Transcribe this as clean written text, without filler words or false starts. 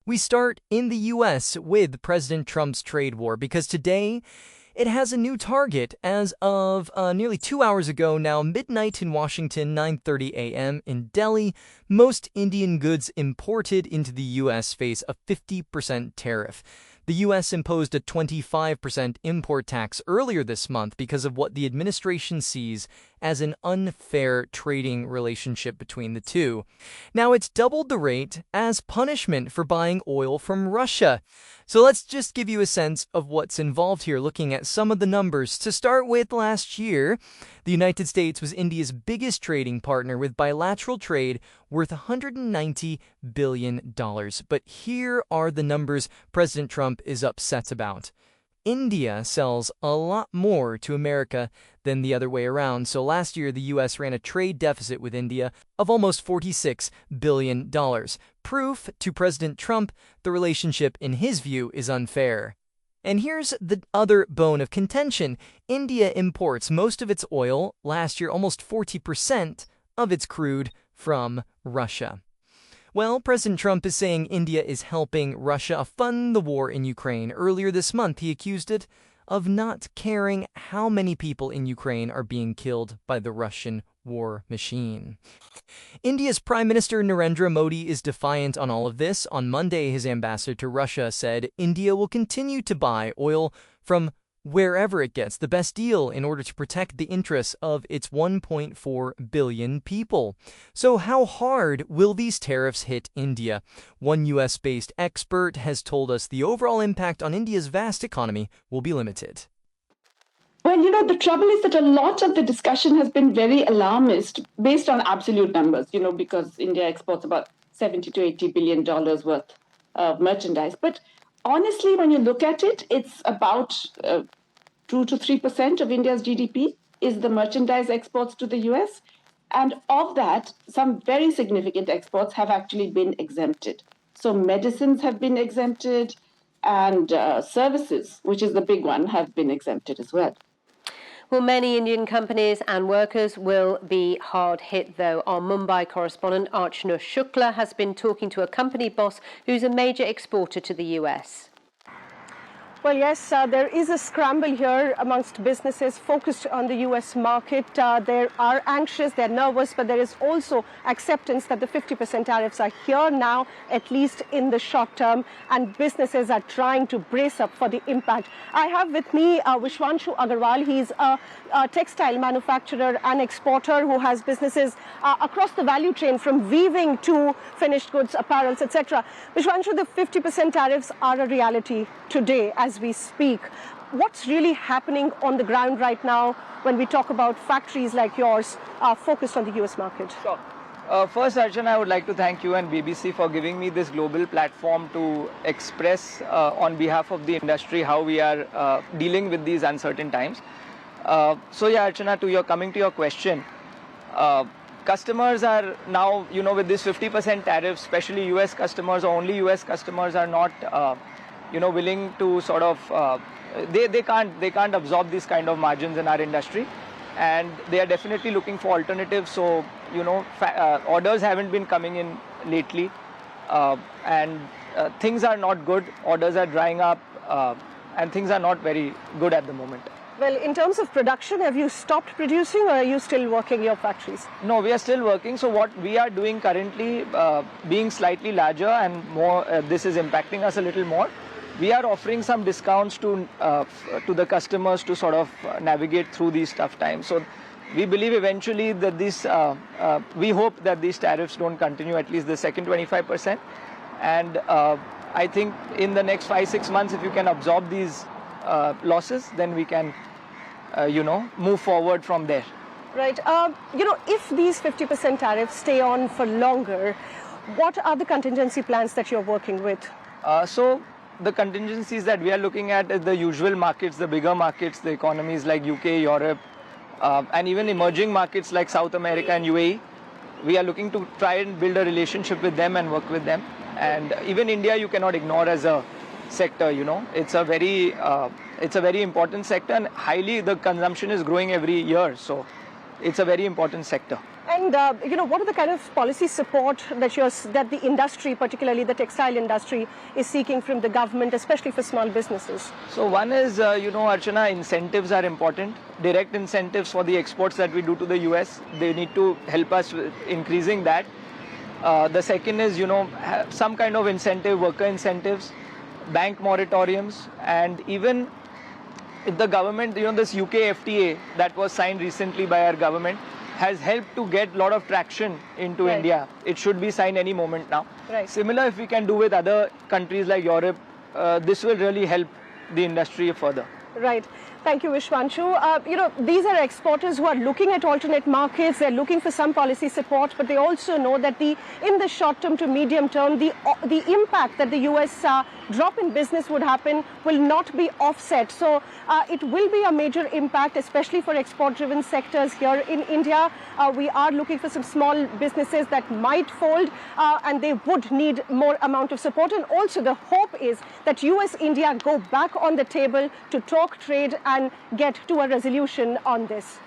We start in the U.S. with President Trump's trade war because today it has a new target as of nearly 2 hours ago now, midnight in Washington, 9:30 a.m. in Delhi. Most Indian goods imported into the U.S. face a 50% tariff. The U.S. imposed a 25% import tax earlier this month because of what the administration sees as an unfair trading relationship between the two. Now, it's doubled the rate as punishment for buying oil from Russia. So let's just give you a sense of what's involved here, looking at some of the numbers. To start with, last year, the United States was India's biggest trading partner with bilateral trade worth $190 billion. But here are the numbers President Trump is upset about. India sells a lot more to America than the other way around. So last year, the U.S. ran a trade deficit with India of almost $46 billion. Proof to President Trump the relationship, in his view, is unfair. And here's the other bone of contention. India imports most of its oil, last year almost 40% of its crude, from Russia. Well, President Trump is saying India is helping Russia fund the war in Ukraine. Earlier this month, he accused it of not caring how many people in Ukraine are being killed by the Russian war machine. India's Prime Minister Narendra Modi is defiant on all of this. On Monday, his ambassador to Russia said India will continue to buy oil from wherever it gets the best deal in order to protect the interests of its 1.4 billion people. So how hard will these tariffs hit India? One US-based expert has told us the overall impact on India's vast economy will be limited. Well, the trouble is that a lot of the discussion has been very alarmist based on absolute numbers, because India exports about $70 to $80 billion worth of merchandise. But honestly, when you look at it, it's about 2 to 3% of India's GDP is the merchandise exports to the US. And of that, some very significant exports have actually been exempted. So medicines have been exempted and services, which is the big one, have been exempted as well. Well, many Indian companies and workers will be hard hit, though. Our Mumbai correspondent, Archana Shukla, has been talking to a company boss who's a major exporter to the US. Well, yes, there is a scramble here amongst businesses focused on the U.S. market. They are anxious, they're nervous, but there is also acceptance that the 50% tariffs are here now, at least in the short term, and businesses are trying to brace up for the impact. I have with me Vishwanshu Agarwal. He's a textile manufacturer and exporter who has businesses across the value chain, from weaving to finished goods, apparels, etc. Vishwanshu, the 50% tariffs are a reality today as we speak. What's really happening on the ground right now when we talk about factories like yours focused on the US market? Sure. First, Archana, I would like to thank you and BBC for giving me this global platform to express on behalf of the industry how we are dealing with these uncertain times. Archana, coming to your question, customers are now, with this 50% tariff, especially US customers or only US customers are not willing to sort of, they can't absorb these kind of margins in our industry, and they are definitely looking for alternatives. So, orders haven't been coming in lately, and things are not good. Orders are drying up, and things are not very good at the moment. Well, in terms of production, have you stopped producing or are you still working your factories? No, we are still working. So what we are doing currently, being slightly larger and more, this is impacting us a little more. We are offering some discounts to the customers to sort of navigate through these tough times. So we believe eventually that we hope that these tariffs don't continue, at least the second 25%. And I think in the next 5-6 months, if you can absorb these losses, then we can, move forward from there. Right. If these 50% tariffs stay on for longer, what are the contingency plans that you're working with? So the contingencies that we are looking at is the usual markets, the bigger markets, the economies like UK, Europe, and even emerging markets like South America and UAE. We are looking to try and build a relationship with them and work with them. And even India, you cannot ignore as a sector. It's a very important sector, and the consumption is growing every year. So it's a very important sector. And what are the kind of policy support that the industry, particularly the textile industry, is seeking from the government, especially for small businesses? So one is, Archana, incentives are important. Direct incentives for the exports that we do to the US. They need to help us with increasing that. The second is, some kind of incentive, worker incentives, bank moratoriums, and even if the government, this UK FTA that was signed recently by our government has helped to get a lot of traction into Right. India. It should be signed any moment now. Right. Similar, if we can do with other countries like Europe, this will really help the industry further. Right. Thank you, Vishwanshu. These are exporters who are looking at alternate markets. They're looking for some policy support, but they also know that in the short term to medium term, the impact that the US drop in business would happen will not be offset. So it will be a major impact, especially for export-driven sectors here in India. We are looking for some small businesses that might fold, and they would need more amount of support. And also the hope is that US-India go back on the table to talk trade and get to a resolution on this.